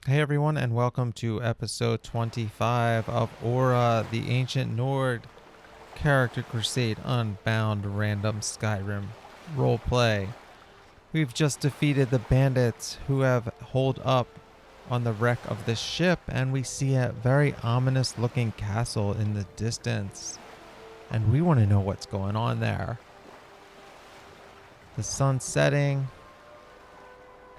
Hey everyone, and welcome to episode 25 of ORA The Ancient Nord, Character Crusade Unbound random Skyrim Roleplay. We've just defeated the bandits who have holed up on the wreck of the ship, and we see a very ominous looking castle in the distance. And we want to know what's going on there. The sun's setting.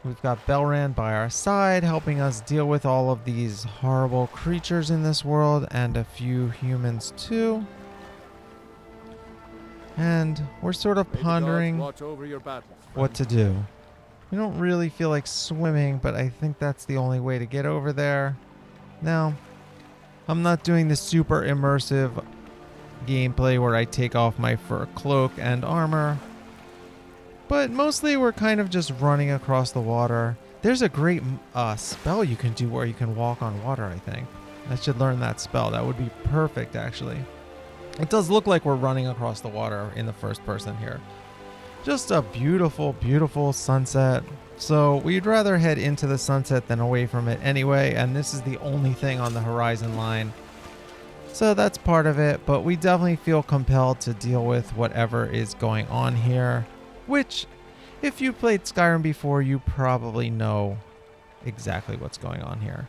We've got Belran by our side, helping us deal with all of these horrible creatures in this world, and a few humans too. And we're sort of pondering what to do. We don't really feel like swimming, but I think that's the only way to get over there. Now, I'm not doing the super immersive gameplay where I take off my fur cloak and armor. But mostly we're kind of just running across the water. There's a great spell you can do where you can walk on water, I think. I should learn that spell. That would be perfect, actually. It does look like we're running across the water in the first person here. Just a beautiful, beautiful sunset. So we'd rather head into the sunset than away from it anyway, and this is the only thing on the horizon line. So that's part of it, but we definitely feel compelled to deal with whatever is going on here. Which, if you played Skyrim before, you probably know exactly what's going on here.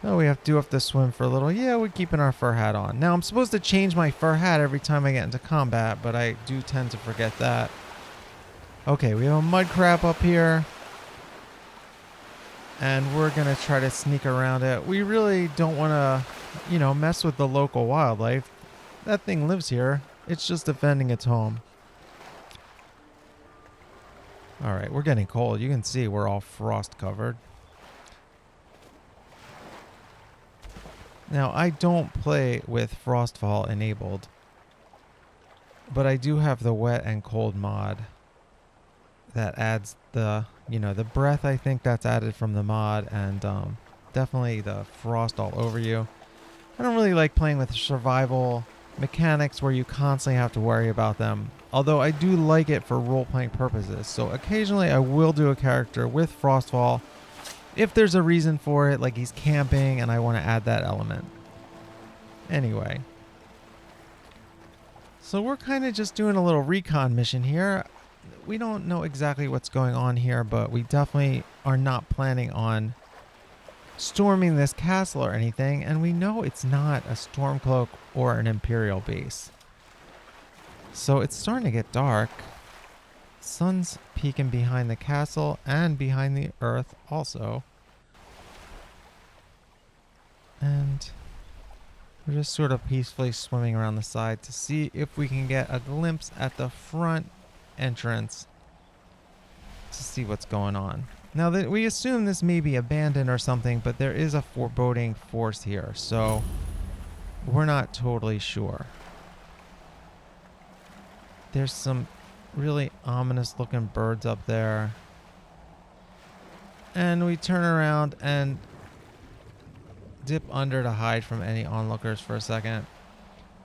Oh, we do have to swim for a little. Yeah, we're keeping our fur hat on. Now, I'm supposed to change my fur hat every time I get into combat, but I do tend to forget that. Okay, we have a mud crab up here. And we're going to try to sneak around it. We really don't want to, mess with the local wildlife. That thing lives here. It's just defending its home. All right, we're getting cold. You can see we're all frost covered. Now, I don't play with Frostfall enabled, but I do have the wet and cold mod that adds the breath. I think that's added from the mod, and definitely the frost all over you. I don't really like playing with survival mechanics where you constantly have to worry about them. Although I do like it for role-playing purposes, so occasionally I will do a character with Frostfall if there's a reason for it, like he's camping and I want to add that element. Anyway. So we're kind of just doing a little recon mission here. We don't know exactly what's going on here, but we definitely are not planning on storming this castle or anything, and we know it's not a Stormcloak or an Imperial base. So it's starting to get dark. Sun's peeking behind the castle and behind the earth also. And we're just sort of peacefully swimming around the side to see if we can get a glimpse at the front entrance to see what's going on. Now, that we assume this may be abandoned or something, but there is a foreboding force here, so we're not totally sure. There's some really ominous looking birds up there. And we turn around and dip under to hide from any onlookers for a second.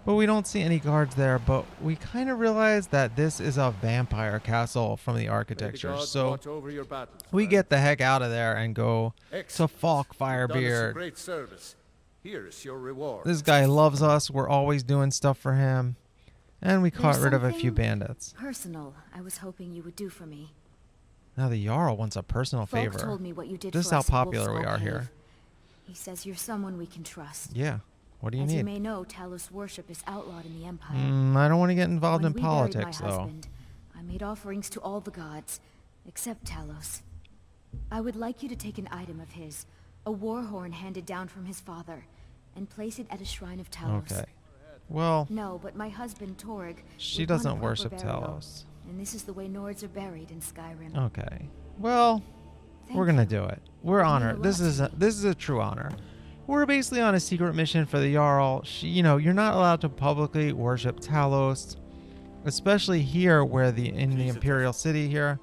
But we don't see any guards there, but we kind of realize that this is a vampire castle from the architecture. So we get the heck out of there and go to Falk Firebeard. Great service. Here is your reward. This guy loves us. We're always doing stuff for him. And we caught rid of a few bandits. Personal, I was hoping you would do for me. Now the Jarl wants a personal Folk favor. told me what you did This is for how us at popular we Wolf's are Hall here. Cave. He says you're someone we can trust. Yeah. What do you As need? you may know, Talos worship is outlawed in the Empire. I don't want to get involved When in we buried politics, my though. husband, I made offerings to all the gods, except Talos. I would like you to take an item of his, a war horn handed down from his father, and place it at a shrine of Talos. Okay. Well, No, but my husband, Torg, she would want doesn't proper worship burial, Talos. and this is the way Nords are buried in Skyrim. Okay. Well, Thank we're gonna you. do it. We're It means honored. a This lot to is a true honor. We're basically on a secret mission for the Jarl. You're not allowed to publicly worship Talos, especially here where in the Imperial City here.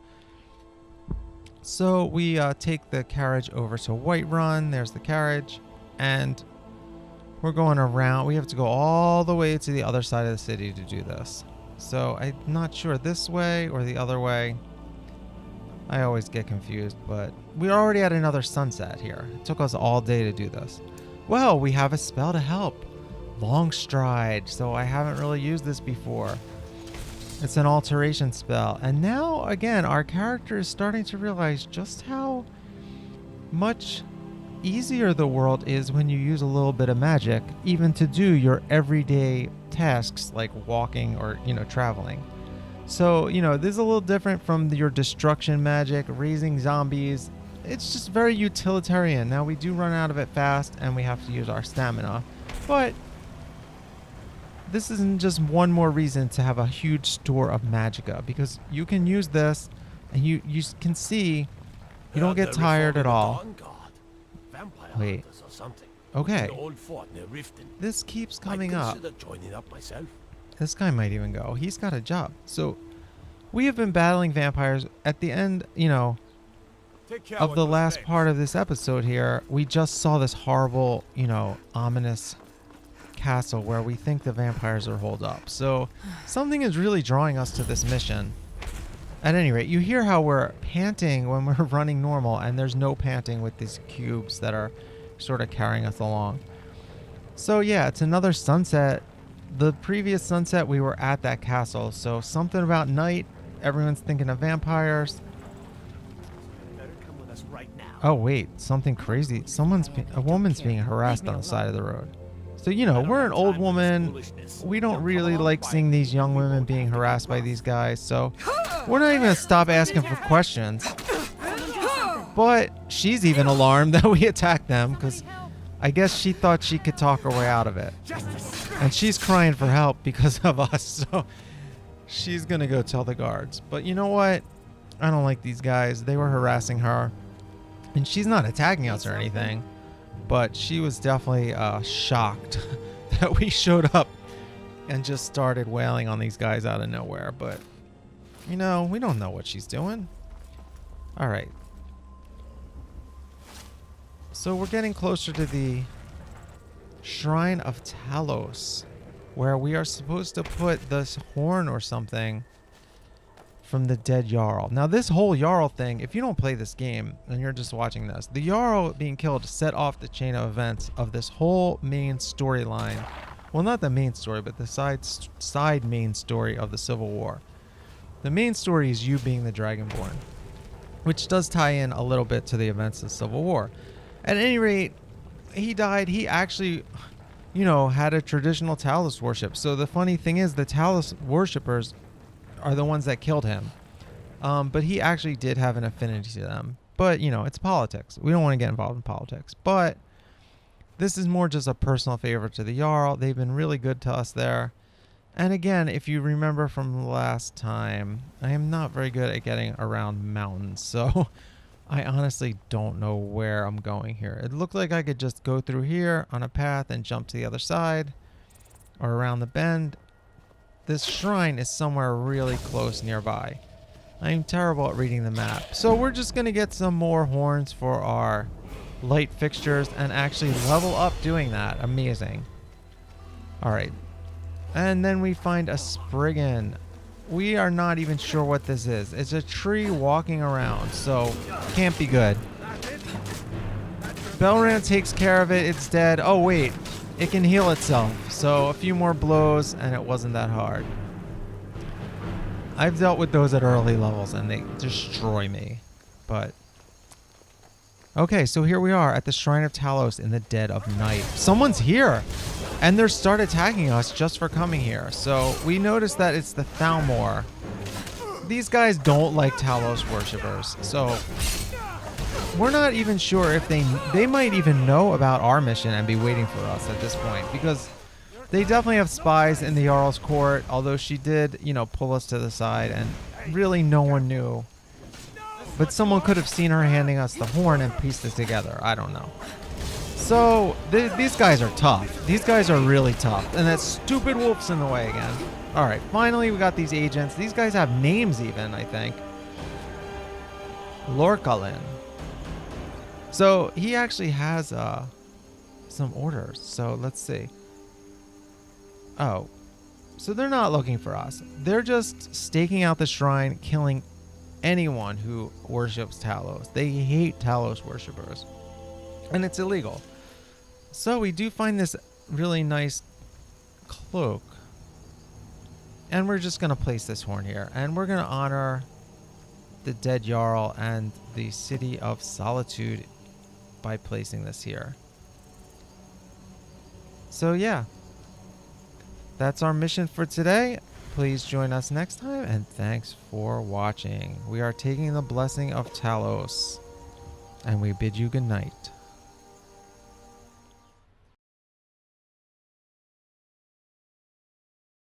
So we take the carriage over to Whiterun. There's the carriage, and we're going around. We have to go all the way to the other side of the city to do this. So I'm not sure this way or the other way. I always get confused, but we already had another sunset here. It took us all day to do this. Well, we have a spell to help. Long Stride, so I haven't really used this before. It's an alteration spell. And now, again, our character is starting to realize just how much easier the world is when you use a little bit of magic, even to do your everyday tasks like walking or, traveling. So, this is a little different from your destruction magic, raising zombies. It's just very utilitarian. Now, we do run out of it fast and we have to use our stamina, but this isn't just one more reason to have a huge store of magicka, because you can use this and you can see you don't get tired at all. Wait. Okay. This keeps coming up. This guy might even go. He's got a job. So we have been battling vampires at the end, of the last part of this episode here. We just saw this horrible, ominous castle where we think the vampires are holed up. So something is really drawing us to this mission. At any rate, you hear how we're panting when we're running normal, and there's no panting with these cubes that are sort of carrying us along. So yeah, it's another sunset. The previous sunset we were at that castle, so something about night, everyone's thinking of vampires. Oh wait, something crazy. A woman's being harassed on the side of the road. So, we're an old woman. We don't really like seeing these young women being harassed by these guys. So we're not even going to stop asking for questions. But she's even alarmed that we attacked them, because I guess she thought she could talk her way out of it. And she's crying for help because of us. So she's going to go tell the guards. But you know what? I don't like these guys. They were harassing her. And she's not attacking us or anything. But she was definitely shocked that we showed up and just started wailing on these guys out of nowhere. But, we don't know what she's doing. All right. So we're getting closer to the Shrine of Talos, where we are supposed to put this horn or something from the dead Jarl. Now, this whole Jarl thing, if you don't play this game and you're just watching this, the Jarl being killed set off the chain of events of this whole main storyline. Well, not the main story, but the side main story of the Civil War. The main story is you being the Dragonborn, which does tie in a little bit to the events of the Civil War. At any rate, he died. He actually, had a traditional Talos worship. So the funny thing is, the Talos worshippers are the ones that killed him. But he actually did have an affinity to them. But, it's politics. We don't want to get involved in politics. But this is more just a personal favor to the Jarl. They've been really good to us there. And again, if you remember from last time, I am not very good at getting around mountains. So I honestly don't know where I'm going here. It looked like I could just go through here on a path and jump to the other side or around the bend. This shrine is somewhere really close nearby. I'm terrible at reading the map. So we're just going to get some more horns for our light fixtures and actually level up doing that. Amazing. All right. And then we find a Spriggan. We are not even sure what this is. It's a tree walking around, so can't be good. Belran takes care of it. It's dead. Oh, wait. It can heal itself. So a few more blows and it wasn't that hard. I've dealt with those at early levels and they destroy me. But okay, so here we are at the Shrine of Talos in the dead of night. Someone's here and they start attacking us just for coming here. So we notice that it's the Thalmor. These guys don't like Talos worshippers. So we're not even sure if they might even know about our mission and be waiting for us at this point, because they definitely have spies in the Jarl's court, although she did, pull us to the side and really no one knew. But someone could have seen her handing us the horn and pieced it together. I don't know. So these guys are tough. These guys are really tough. And that stupid wolf's in the way again. All right, finally we got these agents. These guys have names even, I think. Lorkalin. So he actually has some orders. So let's see. Oh, so they're not looking for us. They're just staking out the shrine, killing anyone who worships Talos. They hate Talos worshippers. And it's illegal. So we do find this really nice cloak. And we're just going to place this horn here. And we're going to honor the dead Jarl and the City of Solitude by placing this here. So yeah, that's our mission for today. Please join us next time, and thanks for watching. We are taking the blessing of Talos, and we bid you good night.